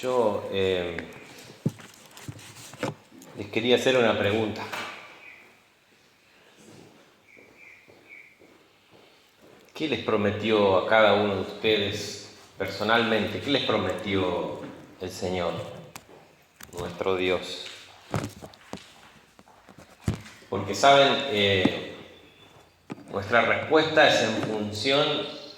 Yo les quería hacer una pregunta. ¿Qué les prometió a cada uno de ustedes personalmente? ¿Qué les prometió el Señor, nuestro Dios? Porque saben, nuestra respuesta es en función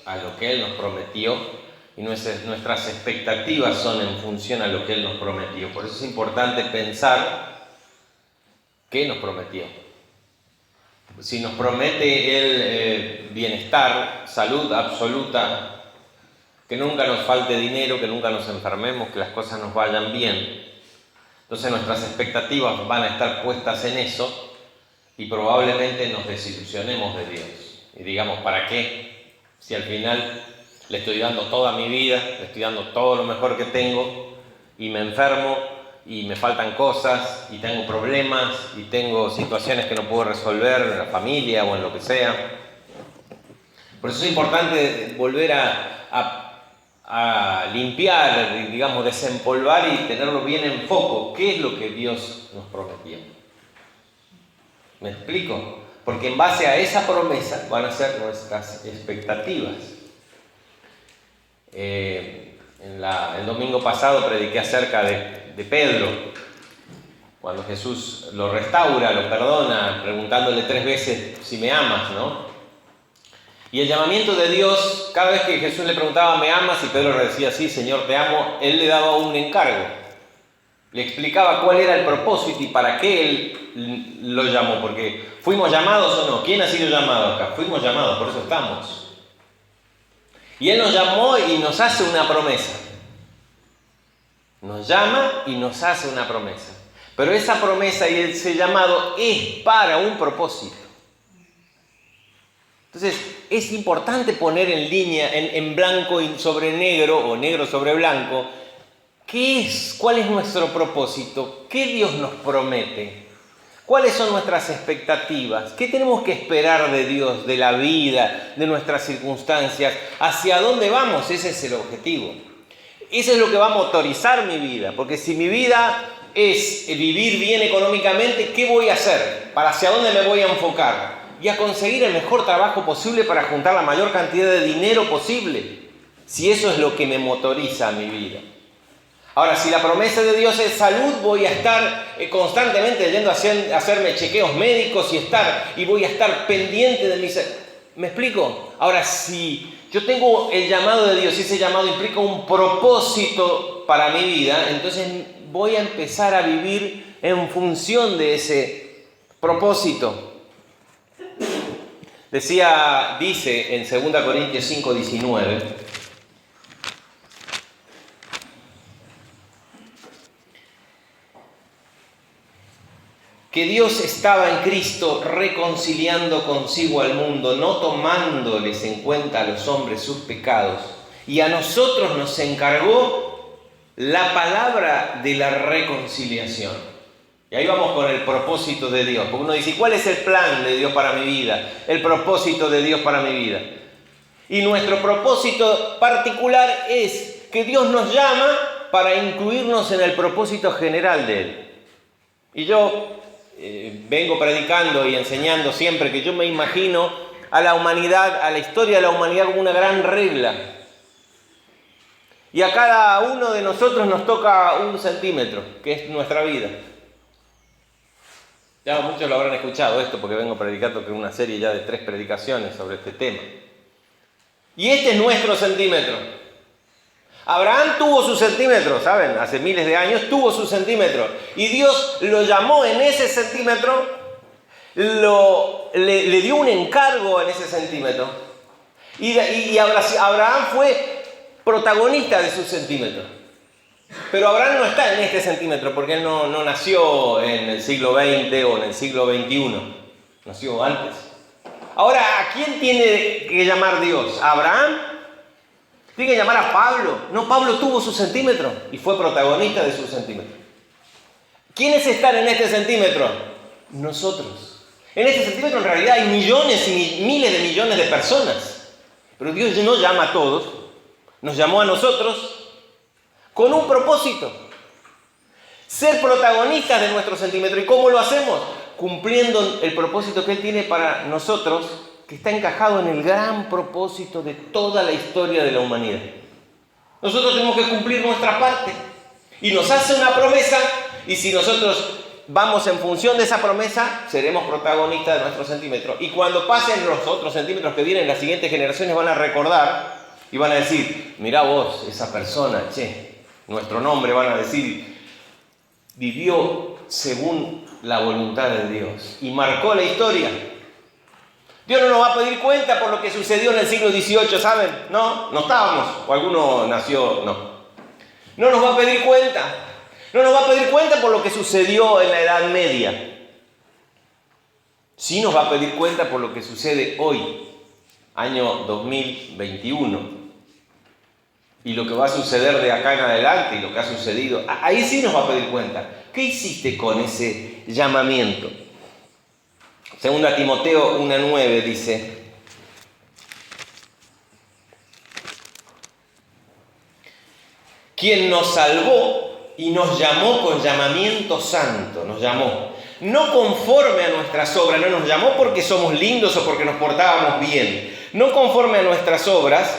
a lo que Él nos prometió y nuestras expectativas son en función a lo que Él nos prometió. Por eso es importante pensar qué nos prometió. Si nos promete Él bienestar, salud absoluta, que nunca nos falte dinero, que nunca nos enfermemos, que las cosas nos vayan bien, entonces nuestras expectativas van a estar puestas en eso y probablemente nos desilusionemos de Dios. Y digamos, ¿para qué? Si al final le estoy dando toda mi vida, le estoy dando todo lo mejor que tengo y me enfermo y me faltan cosas y tengo problemas y tengo situaciones que no puedo resolver en la familia o en lo que sea. Por eso es importante volver a limpiar, digamos, desempolvar y tenerlo bien en foco. ¿Qué es lo que Dios nos prometió? ¿Me explico? Porque en base a esa promesa van a ser nuestras expectativas. El domingo pasado prediqué acerca de Pedro, cuando Jesús lo restaura, lo perdona, preguntándole 3 veces si me amas, ¿no? Y el llamamiento de Dios, cada vez que Jesús le preguntaba ¿me amas? Y Pedro le decía sí, Señor, te amo, Él le daba un encargo. Le explicaba cuál era el propósito y para qué Él lo llamó, porque ¿fuimos llamados o no? ¿Quién ha sido llamado acá? Fuimos llamados, por eso estamos. Y Él nos llamó y nos hace una promesa. Nos llama y nos hace una promesa. Pero esa promesa y ese llamado es para un propósito. Entonces, es importante poner en línea, en blanco sobre negro o negro sobre blanco, ¿cuál es nuestro propósito? ¿Qué Dios nos promete? ¿Cuáles son nuestras expectativas? ¿Qué tenemos que esperar de Dios, de la vida, de nuestras circunstancias? ¿Hacia dónde vamos? Ese es el objetivo. Eso es lo que va a motorizar mi vida. Porque si mi vida es vivir bien económicamente, ¿qué voy a hacer? ¿Hacia dónde me voy a enfocar? Y a conseguir el mejor trabajo posible para juntar la mayor cantidad de dinero posible. Si eso es lo que me motoriza a mi vida. Ahora, si la promesa de Dios es salud, voy a estar constantemente yendo a hacerme chequeos médicos y voy a estar pendiente de mis... ¿Me explico? Ahora, si yo tengo el llamado de Dios y ese llamado implica un propósito para mi vida, entonces voy a empezar a vivir en función de ese propósito. Dice en 2 Corintios 5:19, que Dios estaba en Cristo reconciliando consigo al mundo, no tomándoles en cuenta a los hombres sus pecados, y a nosotros nos encargó la palabra de la reconciliación. Y ahí vamos con el propósito de Dios, porque uno dice, ¿cuál es el plan de Dios para mi vida? El propósito de Dios para mi vida. Y nuestro propósito particular es que Dios nos llama para incluirnos en el propósito general de Él. Y yo vengo predicando y enseñando siempre que yo me imagino a la humanidad, a la historia de la humanidad como una gran regla. Y a cada uno de nosotros nos toca 1 centímetro, que es nuestra vida. Ya muchos lo habrán escuchado esto porque vengo predicando que una serie ya de 3 predicaciones sobre este tema. Y este es nuestro centímetro. Abraham tuvo su centímetro, ¿saben? Hace miles de años tuvo su centímetro. Y Dios lo llamó en ese centímetro, le dio un encargo en ese centímetro. Y Abraham fue protagonista de su centímetro. Pero Abraham no está en este centímetro porque él no nació en el siglo XX o en el siglo XXI. Nació antes. Ahora, ¿a quién tiene que llamar Dios? ¿A Abraham? Tiene que llamar a Pablo. No, Pablo tuvo su centímetro y fue protagonista de su centímetro. ¿Quiénes están en este centímetro? Nosotros. En este centímetro en realidad hay millones y miles de millones de personas. Pero Dios no llama a todos. Nos llamó a nosotros con un propósito. Ser protagonistas de nuestro centímetro. ¿Y cómo lo hacemos? Cumpliendo el propósito que Él tiene para nosotros, que está encajado en el gran propósito de toda la historia de la humanidad. Nosotros tenemos que cumplir nuestra parte. Y nos hace una promesa, y si nosotros vamos en función de esa promesa, seremos protagonistas de nuestro centímetro. Y cuando pasen los otros centímetros que vienen, las siguientes generaciones van a recordar y van a decir, mirá vos, esa persona, nuestro nombre, van a decir, vivió según la voluntad de Dios y marcó la historia. Dios no nos va a pedir cuenta por lo que sucedió en el siglo XVIII, ¿saben? No estábamos, o alguno nació, no nos va a pedir cuenta. No nos va a pedir cuenta por lo que sucedió en la Edad Media. Sí nos va a pedir cuenta por lo que sucede hoy, año 2021. Y lo que va a suceder de acá en adelante y lo que ha sucedido. Ahí sí nos va a pedir cuenta. ¿Qué hiciste con ese llamamiento? Segunda Timoteo 1:9 dice: quien nos salvó y nos llamó con llamamiento santo, nos llamó, no conforme a nuestras obras, no nos llamó porque somos lindos o porque nos portábamos bien, no conforme a nuestras obras,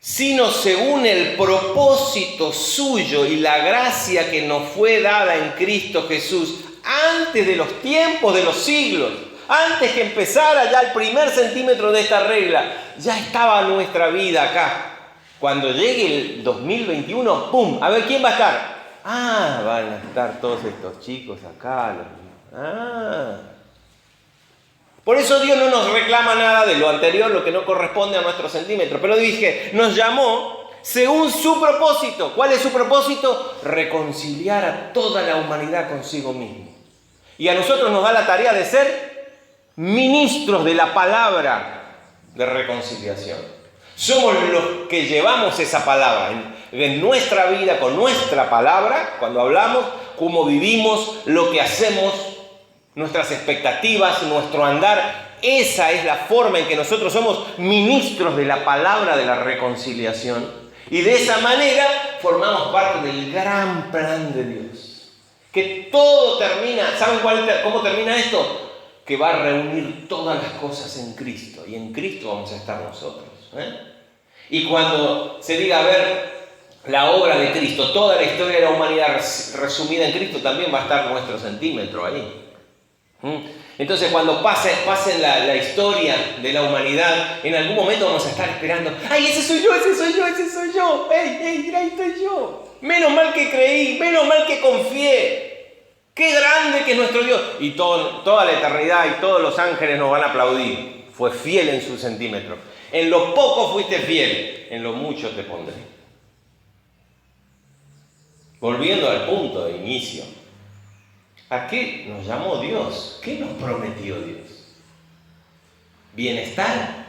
sino según el propósito suyo y la gracia que nos fue dada en Cristo Jesús, antes de los tiempos de los siglos, antes que empezara ya el primer centímetro de esta regla, ya estaba nuestra vida acá. Cuando llegue el 2021, ¡pum! A ver, ¿quién va a estar? Van a estar todos estos chicos acá. Por eso Dios no nos reclama nada de lo anterior, lo que no corresponde a nuestro centímetro. Pero dije, nos llamó según su propósito. ¿Cuál es su propósito? Reconciliar a toda la humanidad consigo mismo. Y a nosotros nos da la tarea de ser ministros de la palabra de reconciliación. Somos los que llevamos esa palabra en nuestra vida, con nuestra palabra, cuando hablamos, cómo vivimos, lo que hacemos, nuestras expectativas, nuestro andar. Esa es la forma en que nosotros somos ministros de la palabra de la reconciliación. Y de esa manera formamos parte del gran plan de Dios. Que todo termina, ¿saben cómo termina esto? Que va a reunir todas las cosas en Cristo. Y en Cristo vamos a estar nosotros. Y cuando se diga, a ver, la obra de Cristo, toda la historia de la humanidad resumida en Cristo, también va a estar nuestro centímetro ahí. Entonces cuando pase la historia de la humanidad, en algún momento vamos a estar esperando, ¡ay, ese soy yo, ese soy yo, ese soy yo! ¡Ey, mira, ahí estoy yo! Menos mal que creí, menos mal que confié. ¡Qué grande que es nuestro Dios! Y toda la eternidad y todos los ángeles nos van a aplaudir. Fue fiel en su centímetro. En lo poco fuiste fiel, en lo mucho te pondré. Volviendo al punto de inicio, ¿a qué nos llamó Dios? ¿Qué nos prometió Dios? ¿Bienestar?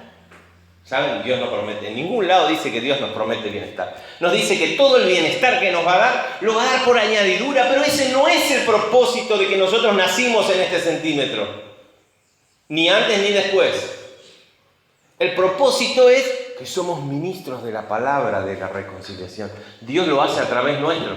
¿Saben? Dios no promete. En ningún lado dice que Dios nos promete bienestar. Nos dice que todo el bienestar que nos va a dar, lo va a dar por añadidura, pero ese no es el propósito de que nosotros nacimos en este centímetro. Ni antes ni después. El propósito es que somos ministros de la palabra de la reconciliación. Dios lo hace a través nuestro.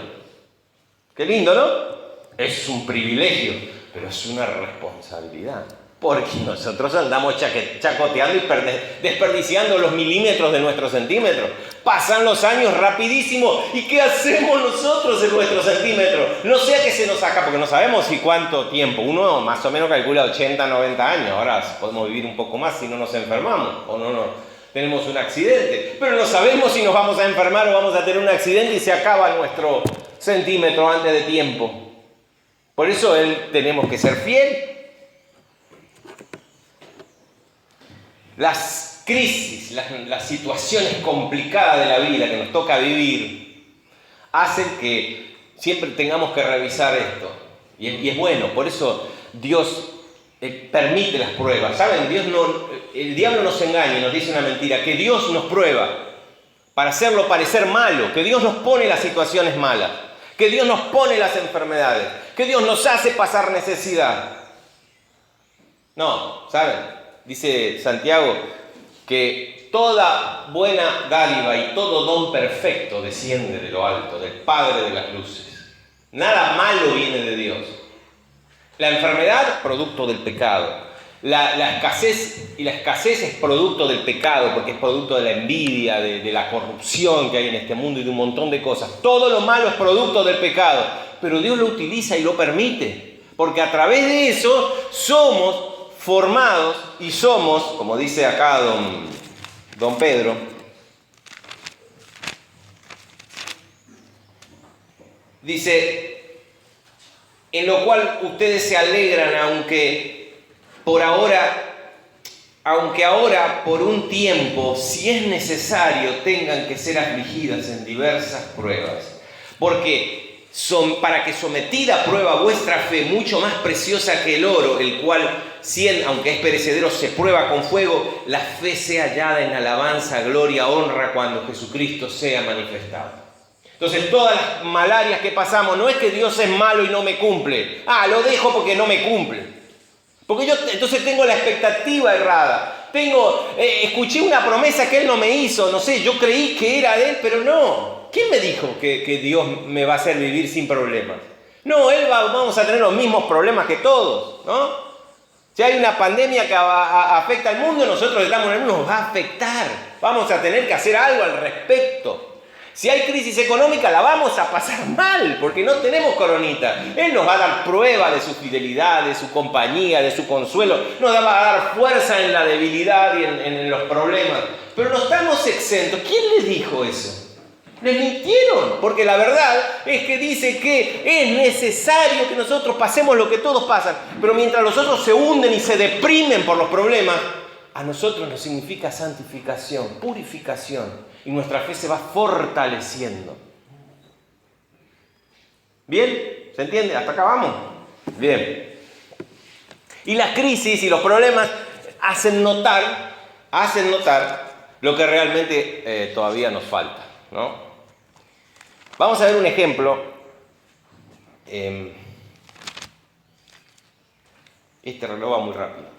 Qué lindo, ¿no? Es un privilegio, pero es una responsabilidad. Porque nosotros andamos chacoteando y desperdiciando los milímetros de nuestro centímetro. Pasan los años rapidísimo. ¿Y qué hacemos nosotros en nuestro centímetro? No sea que se nos saca, porque no sabemos si cuánto tiempo. Uno más o menos calcula 80, 90 años. Ahora podemos vivir un poco más si no nos enfermamos o no tenemos un accidente. Pero no sabemos si nos vamos a enfermar o vamos a tener un accidente y se acaba nuestro centímetro antes de tiempo. Por eso tenemos que ser fiel. Las crisis, las situaciones complicadas de la vida que nos toca vivir, hacen que siempre tengamos que revisar esto. Y es bueno, por eso Dios permite las pruebas. ¿Saben? El diablo nos engaña y nos dice una mentira, que Dios nos prueba para hacerlo parecer malo, que Dios nos pone las situaciones malas, que Dios nos pone las enfermedades, que Dios nos hace pasar necesidad. No, ¿saben? Dice Santiago que toda buena dádiva y todo don perfecto desciende de lo alto, del Padre de las luces. Nada malo viene de Dios. La enfermedad, producto del pecado. La escasez es producto del pecado, porque es producto de la envidia, de la corrupción que hay en este mundo y de un montón de cosas. Todo lo malo es producto del pecado, pero Dios lo utiliza y lo permite, porque a través de eso somos formados y somos, como dice acá don Pedro, dice, en lo cual ustedes se alegran, aunque ahora por un tiempo, si es necesario, tengan que ser afligidas en diversas pruebas. Porque para que sometida a prueba vuestra fe, mucho más preciosa que el oro, el cual, aunque es perecedero, se prueba con fuego, la fe sea hallada en alabanza, gloria, honra, cuando Jesucristo sea manifestado. Entonces, todas las malarias que pasamos, no es que Dios es malo y no me cumple. Lo dejo porque no me cumple. Porque yo entonces tengo la expectativa errada. Escuché una promesa que Él no me hizo, no sé, yo creí que era de Él, pero no. ¿Quién me dijo que Dios me va a hacer vivir sin problemas? No, vamos a tener los mismos problemas que todos, ¿no? Si hay una pandemia que afecta al mundo, nosotros estamos en el mundo, nos va a afectar. Vamos a tener que hacer algo al respecto. Si hay crisis económica, la vamos a pasar mal, porque no tenemos coronita. Él nos va a dar prueba de su fidelidad, de su compañía, de su consuelo. Nos va a dar fuerza en la debilidad y en los problemas. Pero no estamos exentos. ¿Quién les dijo eso? Les mintieron, porque la verdad es que dice que es necesario que nosotros pasemos lo que todos pasan. Pero mientras los otros se hunden y se deprimen por los problemas, a nosotros nos significa santificación, purificación. Y nuestra fe se va fortaleciendo. ¿Bien? ¿Se entiende? ¿Hasta acá vamos? Bien. Y las crisis y los problemas hacen notar lo que realmente todavía nos falta, ¿no? Vamos a ver un ejemplo. Este reloj va muy rápido.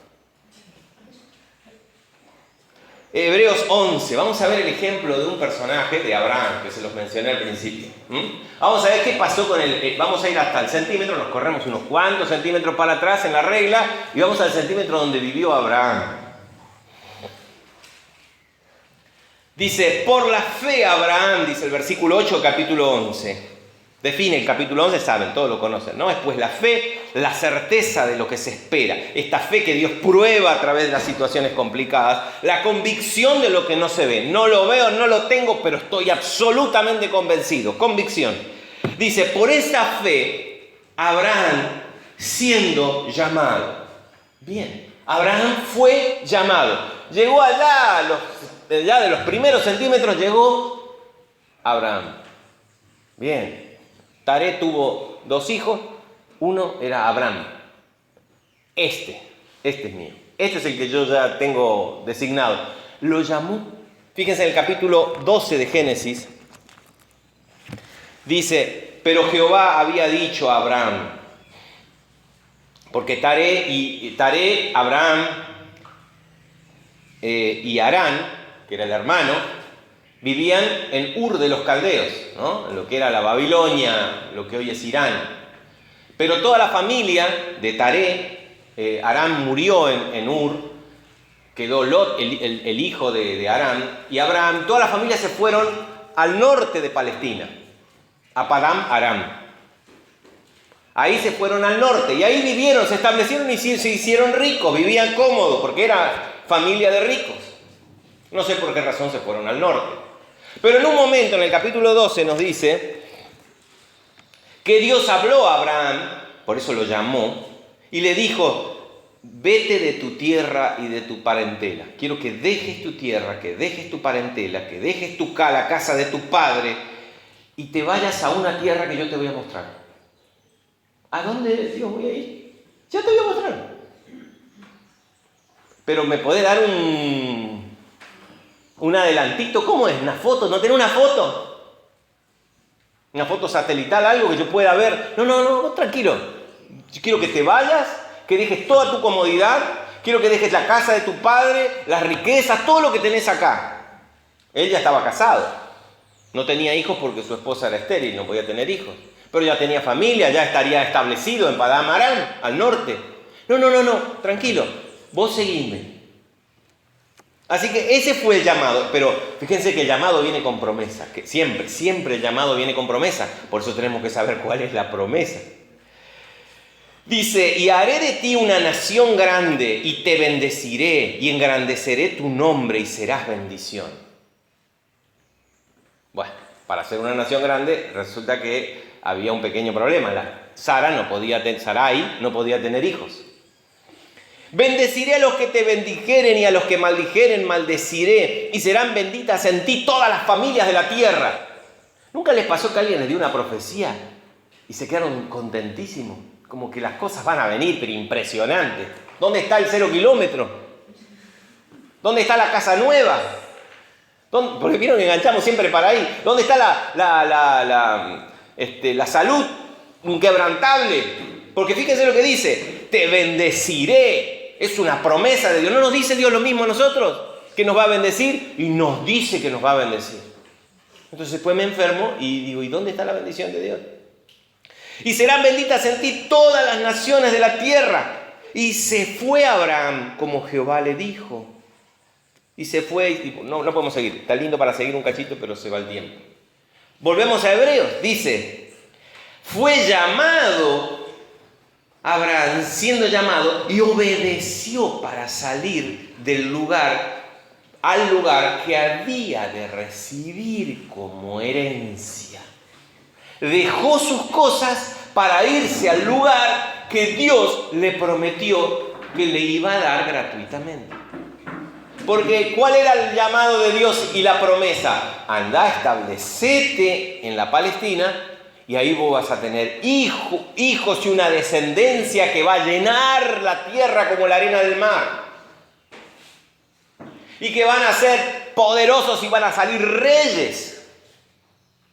Hebreos 11, vamos a ver el ejemplo de un personaje de Abraham, que se los mencioné al principio. Vamos a ver qué pasó con él. Vamos a ir hasta el centímetro, nos corremos unos cuantos centímetros para atrás en la regla y vamos al centímetro donde vivió Abraham. Dice, por la fe Abraham, dice el versículo 8, capítulo 11. Define el capítulo 11, saben, todos lo conocen, ¿no? Es pues la fe, la certeza de lo que se espera. Esta fe que Dios prueba a través de las situaciones complicadas. La convicción de lo que no se ve. No lo veo, no lo tengo, pero estoy absolutamente convencido. Convicción. Dice, por esta fe, Abraham siendo llamado. Bien, Abraham fue llamado. Llegó allá, ya de los primeros centímetros llegó Abraham. Bien. Taré tuvo 2 hijos, uno era Abraham. Este es mío. Este es el que yo ya tengo designado. Lo llamó. Fíjense en el capítulo 12 de Génesis. Dice, pero Jehová había dicho a Abraham, porque Taré, Abraham y Harán, que era el hermano, vivían en Ur de los Caldeos, ¿no? En lo que era la Babilonia, lo que hoy es Irán. Pero toda la familia de Taré, Harán murió en Ur, quedó Lot, el hijo de Harán, y Abraham, toda la familia se fueron al norte de Palestina, a Padam Aram. Ahí se fueron al norte, y ahí vivieron, se establecieron y se hicieron ricos, vivían cómodos, porque era familia de ricos. No sé por qué razón se fueron al norte. Pero en un momento, en el capítulo 12, nos dice que Dios habló a Abraham, por eso lo llamó, y le dijo, vete de tu tierra y de tu parentela. Quiero que dejes tu tierra, que dejes tu parentela, que dejes la casa de tu padre y te vayas a una tierra que yo te voy a mostrar. ¿A dónde, Dios, voy a ir? Ya te voy a mostrar. Pero me podés dar un adelantito. ¿Cómo es? ¿Una foto? ¿No tenés una foto? ¿Una foto satelital? Algo que yo pueda ver. No, tranquilo. Yo quiero que te vayas, que dejes toda tu comodidad Quiero que dejes la casa de tu padre, las riquezas, todo lo que tenés acá. Él ya estaba casado. No tenía hijos porque su esposa era estéril, no podía tener hijos. Pero ya tenía familia, ya estaría establecido en Padán Aram, al norte. No, tranquilo, vos seguime. Así que ese fue el llamado, pero fíjense que el llamado viene con promesa, que siempre el llamado viene con promesa, por eso tenemos que saber cuál es la promesa. Dice, y haré de ti una nación grande, y te bendeciré, y engrandeceré tu nombre, y serás bendición. Bueno, para ser una nación grande, resulta que había un pequeño problema. Sarai no podía tener hijos. Bendeciré a los que te bendijeren y a los que maldijeren maldeciré, y serán benditas en ti todas las familias de la tierra. ¿Nunca les pasó que alguien les dio una profecía y se quedaron contentísimos? Como que las cosas van a venir, pero impresionante. ¿Dónde está el 0 kilómetro? ¿Dónde está la casa nueva? Porque vieron que enganchamos siempre para ahí. ¿Dónde está la salud inquebrantable? Porque fíjense lo que dice, te bendeciré. Es una promesa de Dios. ¿No nos dice Dios lo mismo a nosotros? Que nos va a bendecir y nos dice que nos va a bendecir. Entonces después me enfermo y digo, ¿y dónde está la bendición de Dios? Y serán benditas en ti todas las naciones de la tierra. Y se fue Abraham como Jehová le dijo. Y se fue, y no podemos seguir. Está lindo para seguir un cachito, pero se va el tiempo. Volvemos a Hebreos. Dice, fue llamado Abraham, siendo llamado, y obedeció para salir del lugar al lugar que había de recibir como herencia. Dejó sus cosas para irse al lugar que Dios le prometió que le iba a dar gratuitamente. Porque ¿cuál era el llamado de Dios y la promesa? Andá, establecete en la Palestina y ahí vos vas a tener hijos y una descendencia que va a llenar la tierra como la arena del mar. Y que van a ser poderosos y van a salir reyes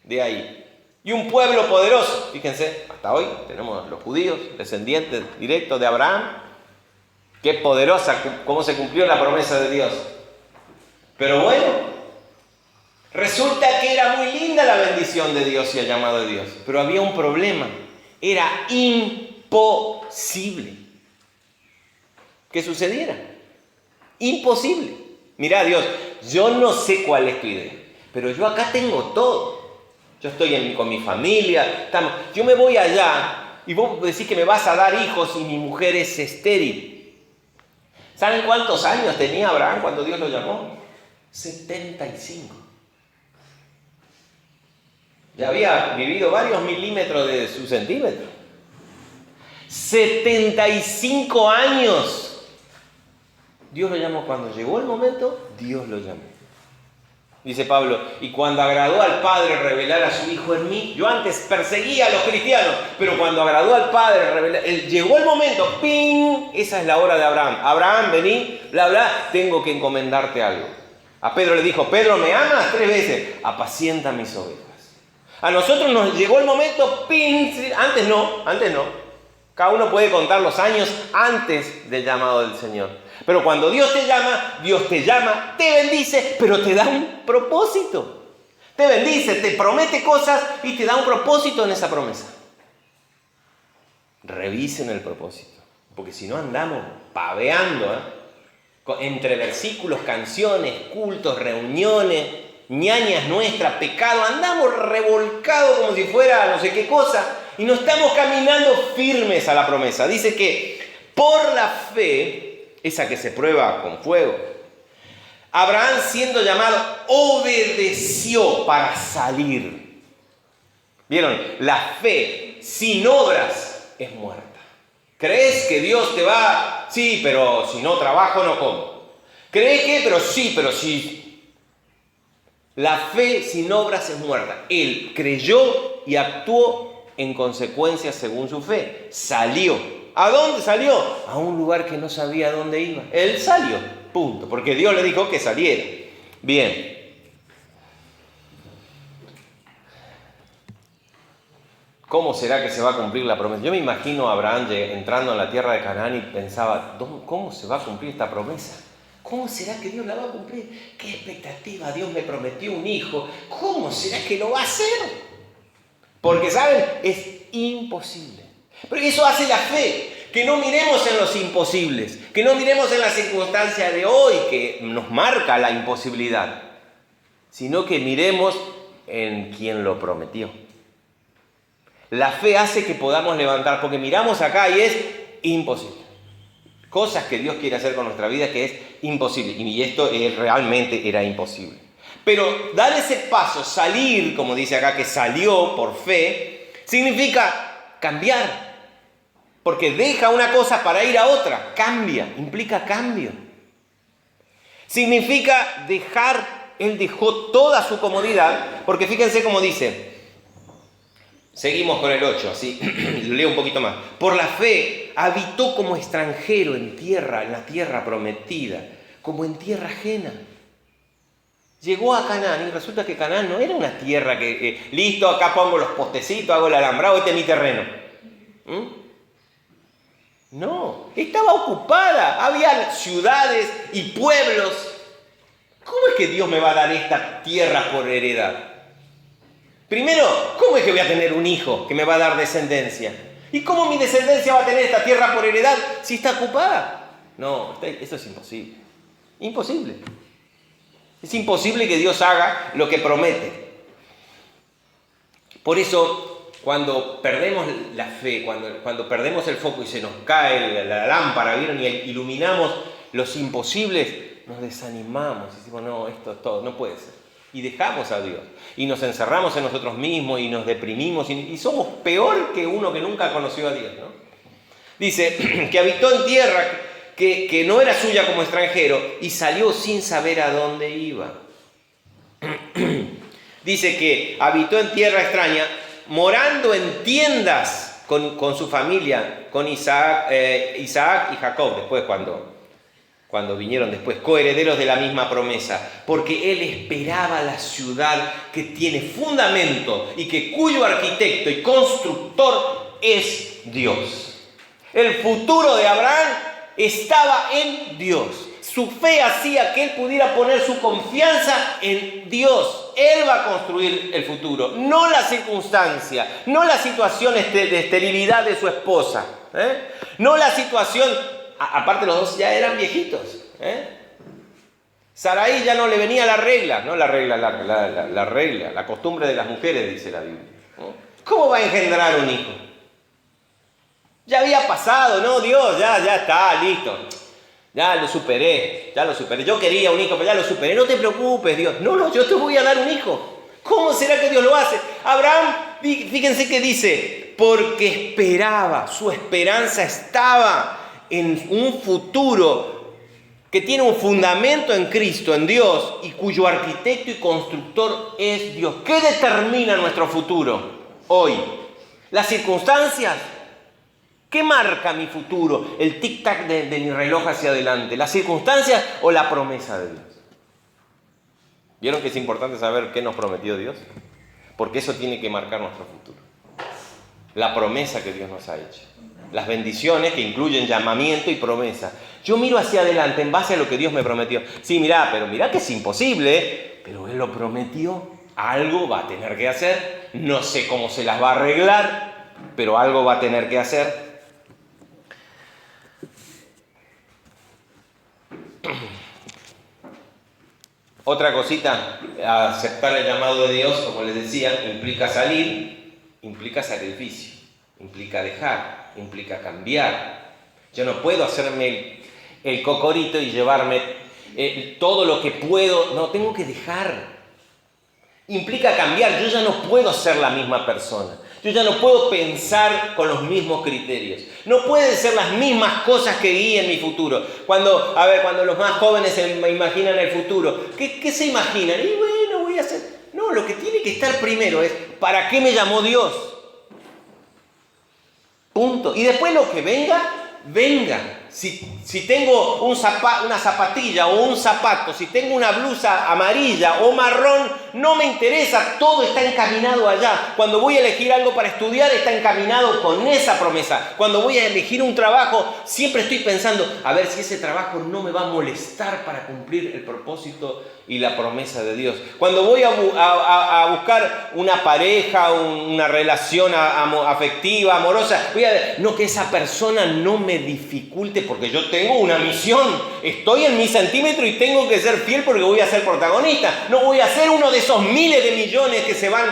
de ahí. Y un pueblo poderoso. Fíjense, hasta hoy tenemos los judíos, descendientes directos de Abraham. Qué poderosa, cómo se cumplió la promesa de Dios. Pero bueno, resulta que era muy linda la bendición de Dios y el llamado de Dios. Pero había un problema. Era imposible que sucediera. Imposible. Mirá, Dios, yo no sé cuál es tu idea, pero yo acá tengo todo. Yo estoy con mi familia, yo me voy allá y vos decís que me vas a dar hijos y mi mujer es estéril. ¿Saben cuántos años tenía Abraham cuando Dios lo llamó? 75. Ya había vivido varios milímetros de su centímetro. 75 años. Dios lo llamó. Cuando llegó el momento, Dios lo llamó. Dice Pablo, y cuando agradó al Padre revelar a su Hijo en mí, yo antes perseguía a los cristianos, pero cuando agradó al Padre revelar, llegó el momento, ¡ping! Esa es la hora de Abraham. Abraham, vení, bla, bla, tengo que encomendarte algo. A Pedro le dijo, Pedro, ¿me amas? 3 veces, apacienta mis ovejas. A nosotros nos llegó el momento, ¡ping! Antes no. Cada uno puede contar los años antes del llamado del Señor. Pero cuando Dios te llama, te bendice, pero te da un propósito. Te bendice, te promete cosas y te da un propósito en esa promesa. Revisen el propósito, porque si no andamos paveando, entre versículos, canciones, cultos, reuniones, ñañas nuestras, pecado, andamos revolcados como si fuera no sé qué cosa y no estamos caminando firmes a la promesa. Dice que por la fe, esa que se prueba con fuego, Abraham, siendo llamado, obedeció para salir. ¿Vieron? La fe sin obras es muerta. ¿Crees que Dios te va? Sí, pero si no trabajo no como. ¿Crees que? Pero sí. La fe sin obras es muerta. Él creyó y actuó en consecuencia según su fe. Salió. ¿A dónde salió? A un lugar que no sabía dónde iba. Él salió, punto. Porque Dios le dijo que saliera. Bien. ¿cómo será que se va a cumplir la promesa? Yo me imagino a Abraham entrando en la tierra de Canaán y pensaba, ¿cómo se va a cumplir esta promesa? ¿Cómo será que Dios la va a cumplir? ¿Qué expectativa? Dios me prometió un hijo. ¿Cómo será que lo va a hacer? Porque, ¿saben? Es imposible. Pero eso hace la fe. Que no miremos en los imposibles. Que no miremos en las circunstancias de hoy que nos marca la imposibilidad. Sino que miremos en quien lo prometió. La fe hace que podamos levantar. Porque miramos acá y es imposible. Cosas que Dios quiere hacer con nuestra vida que es imposible. Y esto realmente era imposible. Pero dar ese paso, salir, como dice acá, que salió por fe, significa cambiar. Porque deja una cosa para ir a otra. Cambia, implica cambio. Significa dejar, él dejó toda su comodidad, porque fíjense cómo dice. Seguimos con el 8, así, lo leo un poquito más. Por la fe habitó como extranjero en la tierra prometida, como en tierra ajena. Llegó a Canaán y resulta que Canaán no era una tierra que, listo, acá pongo los postecitos, hago el alambrado, este es mi terreno. No, estaba ocupada, había ciudades y pueblos. ¿Cómo es que Dios me va a dar esta tierra por heredad? Primero, ¿cómo es que voy a tener un hijo que me va a dar descendencia? ¿Y cómo mi descendencia va a tener esta tierra por heredad si está ocupada? No, eso es imposible. Imposible. Es imposible que Dios haga lo que promete. Por eso, cuando perdemos la fe, cuando perdemos el foco y se nos cae la lámpara, ¿vieron? Y iluminamos los imposibles, nos desanimamos y decimos, no, esto es todo, no puede ser. Y dejamos a Dios. Y nos encerramos en nosotros mismos y nos deprimimos y somos peor que uno que nunca conoció a Dios, ¿no? Dice que habitó en tierra que no era suya como extranjero y salió sin saber a dónde iba. Dice que habitó en tierra extraña, morando en tiendas con su familia, con Isaac y Jacob, después cuando vinieron después, coherederos de la misma promesa, porque él esperaba la ciudad que tiene fundamento y cuyo arquitecto y constructor es Dios. El futuro de Abraham estaba en Dios. Su fe hacía que él pudiera poner su confianza en Dios. Él va a construir el futuro, no la circunstancia, no la situación de esterilidad de su esposa, no la situación. Aparte los dos ya eran viejitos. Sarai ya no le venía la regla, no la regla, la regla, la costumbre de las mujeres, dice la Biblia. ¿Cómo va a engendrar un hijo? Ya había pasado, ¿no? Dios, ya está, listo. Ya lo superé. Yo quería un hijo, pero ya lo superé. No te preocupes, Dios. No, yo te voy a dar un hijo. ¿Cómo será que Dios lo hace? Abraham, fíjense que dice, porque esperaba, su esperanza estaba en un futuro que tiene un fundamento en Cristo, en Dios, y cuyo arquitecto y constructor es Dios. ¿Qué determina nuestro futuro hoy? ¿Las circunstancias? ¿Qué marca mi futuro? ¿El tic-tac de mi reloj hacia adelante? ¿Las circunstancias o la promesa de Dios? ¿Vieron que es importante saber qué nos prometió Dios? Porque eso tiene que marcar nuestro futuro. La promesa que Dios nos ha hecho. Las bendiciones que incluyen llamamiento y promesa. Yo miro hacia adelante en base a lo que Dios me prometió. Sí, mirá que es imposible, pero Él lo prometió. Algo va a tener que hacer. No sé cómo se las va a arreglar, pero algo va a tener que hacer. Otra cosita, aceptar el llamado de Dios, como les decía, implica salir, implica sacrificio, implica dejar, implica cambiar. Yo no puedo hacerme el cocorito y llevarme todo lo que puedo, no, tengo que dejar. Implica cambiar, yo ya no puedo ser la misma persona. Yo ya no puedo pensar con los mismos criterios. No pueden ser las mismas cosas que guíen mi futuro. Cuando los más jóvenes se imaginan el futuro, ¿qué se imaginan? Y bueno, voy a hacer. No, lo que tiene que estar primero es, ¿para qué me llamó Dios? Punto. Y después lo que venga. Si tengo una zapatilla o un zapato, si tengo una blusa amarilla o marrón, no me interesa, todo está encaminado allá. Cuando voy a elegir algo para estudiar, está encaminado con esa promesa. Cuando voy a elegir un trabajo, siempre estoy pensando, a ver si ese trabajo no me va a molestar para cumplir el propósito y la promesa de Dios. Cuando voy a buscar una pareja, una relación afectiva, amorosa, voy a ver, no, que esa persona no me dificulte porque yo tengo una misión. Estoy en mi centímetro y tengo que ser fiel porque voy a ser protagonista. No voy a ser uno de esos miles de millones que se van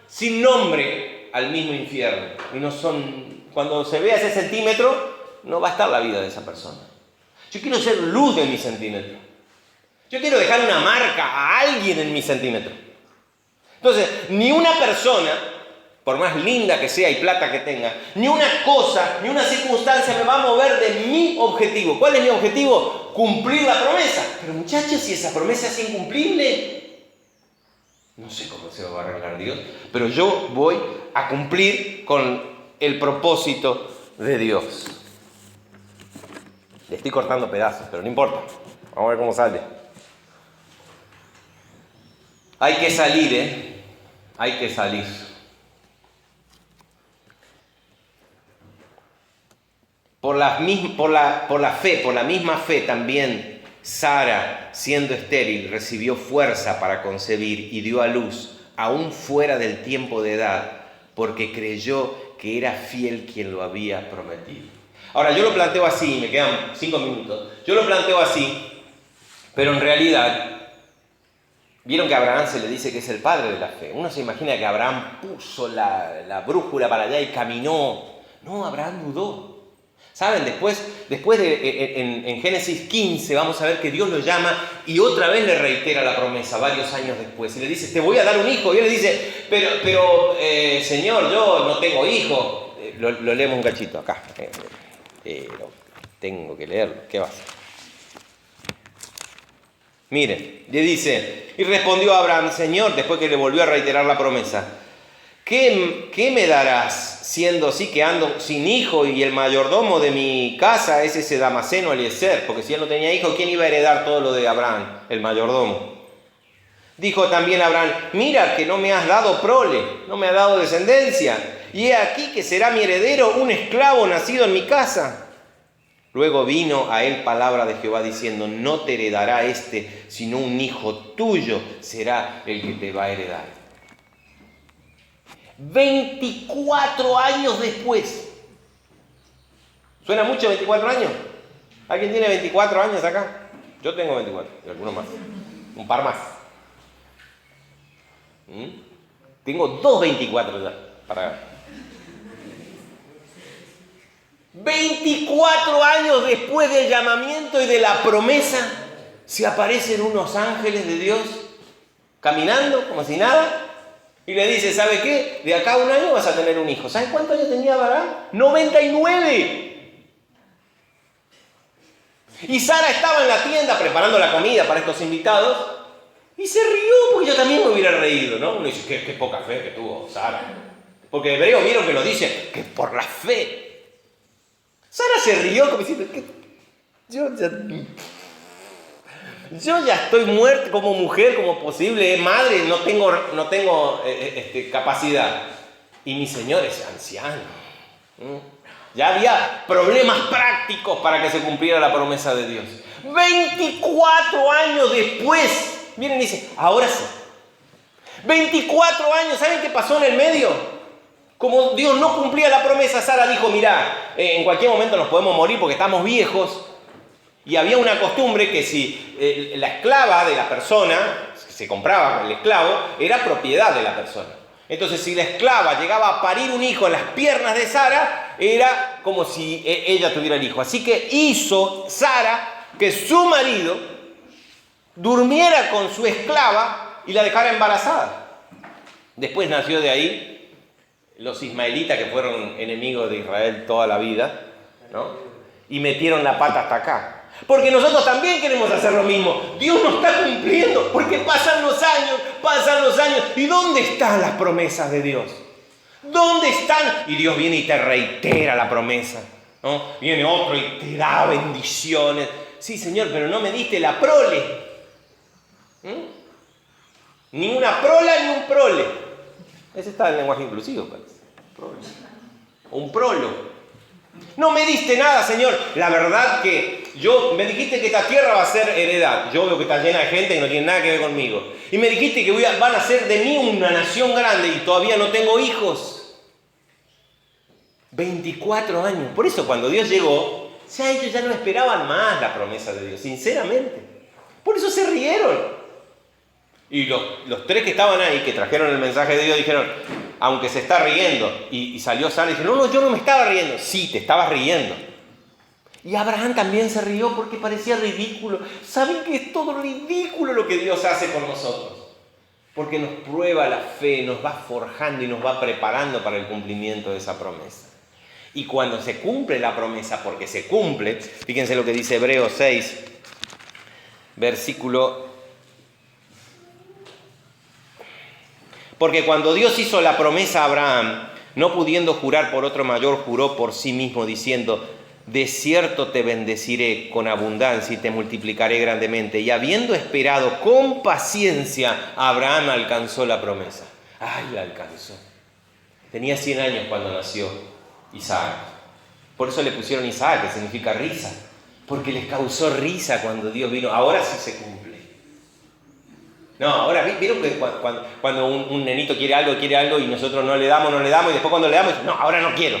sin nombre al mismo infierno. Y no son, cuando se vea ese centímetro, no va a estar la vida de esa persona. Yo quiero ser luz de mi centímetro. Yo quiero dejar una marca a alguien en mi centímetro. Entonces, ni una persona, por más linda que sea y plata que tenga, ni una cosa, ni una circunstancia me va a mover de mi objetivo. ¿Cuál es mi objetivo? Cumplir la promesa. Pero muchachos, si esa promesa es incumplible, no sé cómo se va a arreglar Dios, pero yo voy a cumplir con el propósito de Dios. Le estoy cortando pedazos, pero no importa. Vamos a ver cómo sale. Hay que salir, hay que salir. Por la misma fe también, Sara, siendo estéril, recibió fuerza para concebir y dio a luz, aún fuera del tiempo de edad, porque creyó que era fiel quien lo había prometido. Ahora, yo lo planteo así, me quedan 5 minutos. Yo lo planteo así, pero en realidad, vieron que a Abraham se le dice que es el padre de la fe. Uno se imagina que Abraham puso la brújula para allá y caminó. No, Abraham dudó. ¿Saben? Después en Génesis 15 vamos a ver que Dios lo llama y otra vez le reitera la promesa varios años después. Y le dice, te voy a dar un hijo. Y él le dice, pero Señor, yo no tengo hijo. Lo leemos un cachito acá. Tengo que leerlo. ¿Qué va a hacer? Miren, le dice, y respondió Abraham, Señor, después que le volvió a reiterar la promesa, ¿qué me darás, siendo así que ando sin hijo y el mayordomo de mi casa es ese Damaseno Eliezer? Porque si él no tenía hijo, ¿quién iba a heredar todo lo de Abraham, el mayordomo? Dijo también Abraham, mira que no me has dado prole, no me has dado descendencia, y he aquí que será mi heredero un esclavo nacido en mi casa. Luego vino a él palabra de Jehová diciendo, no te heredará sino un hijo tuyo será el que te va a heredar. 24 años después. ¿Suena mucho 24 años? ¿Alguien tiene 24 años acá? Yo tengo 24, y algunos más. Un par más. Tengo 2 24 ya para... 24 años después del llamamiento y de la promesa, se aparecen unos ángeles de Dios caminando como si nada y le dice, ¿sabe qué? De acá a un año vas a tener un hijo. ¿Saben cuántos años tenía Abraham? 99. Y Sara estaba en la tienda preparando la comida para estos invitados y se rió porque yo también me hubiera reído, ¿no? Uno dice, qué poca fe que tuvo Sara. Porque Hebreos vieron que lo dice, que por la fe. Sara se rió como diciendo que yo ya estoy muerta como mujer, como posible madre, no tengo capacidad. Y mi señor es anciano. Ya había problemas prácticos para que se cumpliera la promesa de Dios. 24 años después, miren y dice, ahora sí. 24 años, ¿saben qué pasó en el medio? Como Dios no cumplía la promesa, Sara dijo, mirá, en cualquier momento nos podemos morir porque estamos viejos. Y había una costumbre que si la esclava de la persona, se compraba el esclavo, era propiedad de la persona. Entonces, si la esclava llegaba a parir un hijo en las piernas de Sara, era como si ella tuviera el hijo. Así que hizo Sara que su marido durmiera con su esclava y la dejara embarazada. Después nació de ahí los ismaelitas que fueron enemigos de Israel toda la vida, ¿no? Y metieron la pata hasta acá. Porque nosotros también queremos hacer lo mismo. Dios no está cumpliendo, porque pasan los años. ¿Y dónde están las promesas de Dios? ¿Dónde están? Y Dios viene y te reitera la promesa, ¿no? Viene otro y te da bendiciones. Sí, Señor, pero no me diste la prole. Ni una prola ni un prole. Ese está en el lenguaje inclusivo, parece. Prole. Un prolo. No me diste nada, Señor. La verdad que me dijiste que esta tierra va a ser heredad. Yo veo que está llena de gente que no tiene nada que ver conmigo. Y me dijiste que van a ser de mí una nación grande y todavía no tengo hijos. 24 años. Por eso cuando Dios llegó, ya ellos ya no esperaban más la promesa de Dios, sinceramente. Por eso se rieron. Y los tres que estaban ahí, que trajeron el mensaje de Dios, dijeron, aunque se está riendo, y salió Sara y dijo, no, yo no me estaba riendo. Sí, te estabas riendo. Y Abraham también se rió porque parecía ridículo. ¿Saben que es todo ridículo lo que Dios hace con nosotros? Porque nos prueba la fe, nos va forjando y nos va preparando para el cumplimiento de esa promesa. Y cuando se cumple la promesa, porque se cumple, fíjense lo que dice Hebreos 6, versículo... Porque cuando Dios hizo la promesa a Abraham, no pudiendo jurar por otro mayor, juró por sí mismo, diciendo, de cierto te bendeciré con abundancia y te multiplicaré grandemente. Y habiendo esperado con paciencia, Abraham alcanzó la promesa. ¡Ay, la alcanzó! Tenía 100 años cuando nació Isaac. Por eso le pusieron Isaac, que significa risa. Porque les causó risa cuando Dios vino. Ahora sí se cumple. No, ahora, ¿vieron que cuando un nenito quiere algo y nosotros no le damos y después cuando le damos, no, ahora no quiero?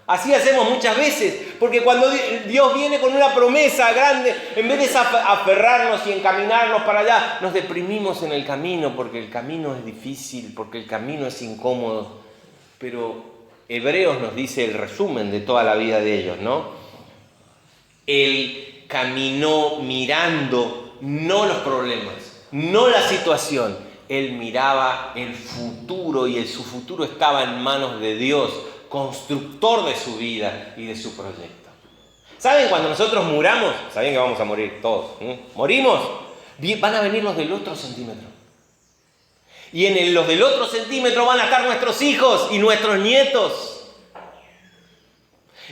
Así hacemos muchas veces, porque cuando Dios viene con una promesa grande, en vez de aferrarnos y encaminarnos para allá, nos deprimimos en el camino, porque el camino es difícil, porque el camino es incómodo. Pero Hebreos nos dice el resumen de toda la vida de ellos, ¿no? Él caminó mirando no los problemas, no la situación. Él miraba el futuro y su futuro estaba en manos de Dios, constructor de su vida y de su proyecto. ¿Saben? Cuando nosotros muramos, saben que vamos a morir todos, morimos, van a venir los del otro centímetro. Y en los del otro centímetro van a estar nuestros hijos y nuestros nietos.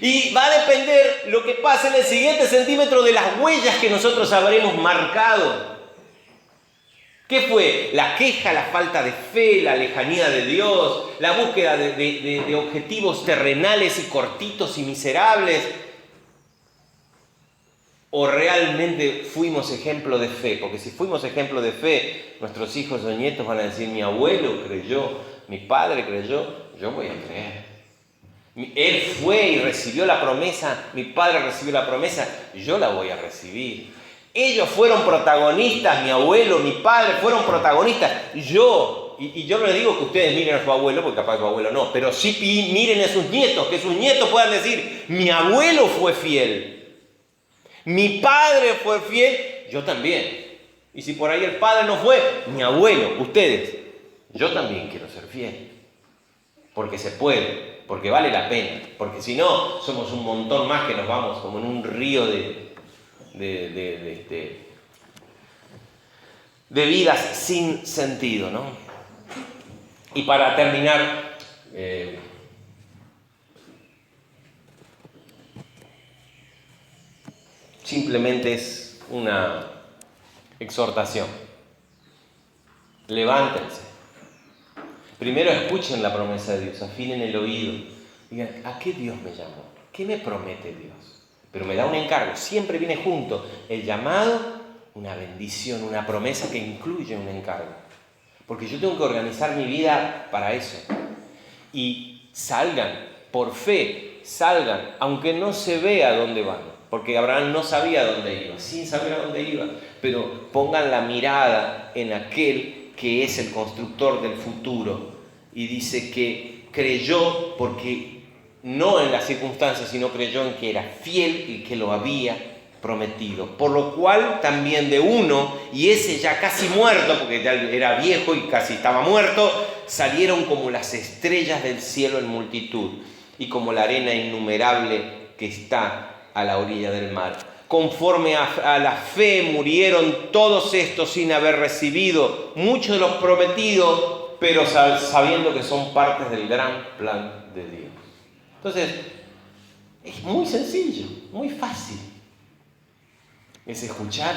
Y va a depender lo que pase en el siguiente centímetro de las huellas que nosotros habremos marcado. ¿Qué fue? La queja, la falta de fe, la lejanía de Dios, la búsqueda de objetivos terrenales y cortitos y miserables. ¿O realmente fuimos ejemplo de fe? Porque si fuimos ejemplo de fe, nuestros hijos o nietos van a decir, mi abuelo creyó, mi padre creyó, yo voy a creer. Él fue y recibió la promesa, mi padre recibió la promesa, yo la voy a recibir. Ellos fueron protagonistas, mi abuelo, mi padre fueron protagonistas. Y yo no les digo que ustedes miren a su abuelo, porque capaz su abuelo no, pero sí miren a sus nietos, que sus nietos puedan decir, mi abuelo fue fiel, mi padre fue fiel, yo también. Y si por ahí el padre no fue, mi abuelo, ustedes, yo también quiero ser fiel. Porque se puede, porque vale la pena, porque si no, somos un montón más que nos vamos como en un río de vidas sin sentido, ¿no? Y para terminar, simplemente es una exhortación. Levántense. Primero escuchen la promesa de Dios, afinen el oído. Digan, ¿a qué Dios me llamó? ¿Qué me promete Dios? Pero me da un encargo, siempre viene junto el llamado, una bendición, una promesa que incluye un encargo. Porque yo tengo que organizar mi vida para eso. Y salgan, por fe, salgan, aunque no se vea dónde van. Porque Abraham no sabía dónde iba, sin saber a dónde iba. Pero pongan la mirada en aquel que es el constructor del futuro. Y dice que creyó porque no en las circunstancias, sino creyó en que era fiel y que lo había prometido. Por lo cual también de uno, y ese ya casi muerto, porque ya era viejo y casi estaba muerto, salieron como las estrellas del cielo en multitud y como la arena innumerable que está a la orilla del mar. Conforme a la fe murieron todos estos sin haber recibido muchos de los prometidos, pero sabiendo que son partes del gran plan de Dios. Entonces, es muy sencillo, muy fácil. Es escuchar,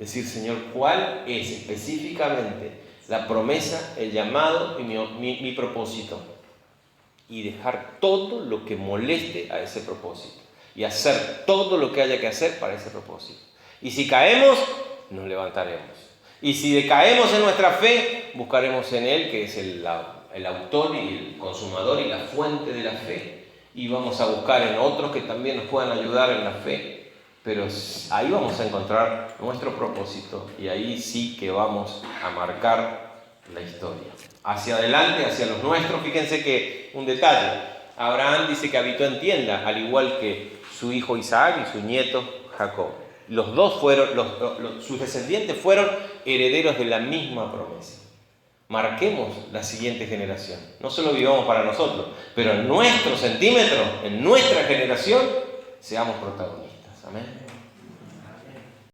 Decir, Señor, ¿cuál es específicamente la promesa, el llamado y mi propósito? Y dejar todo lo que moleste a ese propósito. Y hacer todo lo que haya que hacer para ese propósito. Y si caemos, nos levantaremos. Y si decaemos en nuestra fe, buscaremos en Él, que es el autor y el consumador y la fuente de la fe. Y vamos a buscar en otros que también nos puedan ayudar en la fe. Pero ahí vamos a encontrar nuestro propósito y ahí sí que vamos a marcar la historia. Hacia adelante, hacia los nuestros, fíjense que un detalle. Abraham dice que habitó en tienda, al igual que su hijo Isaac y su nieto Jacob. Los dos fueron, sus descendientes fueron herederos de la misma promesa. Marquemos la siguiente generación. No solo vivamos para nosotros, pero en nuestro centímetro, en nuestra generación, seamos protagonistas. Amén.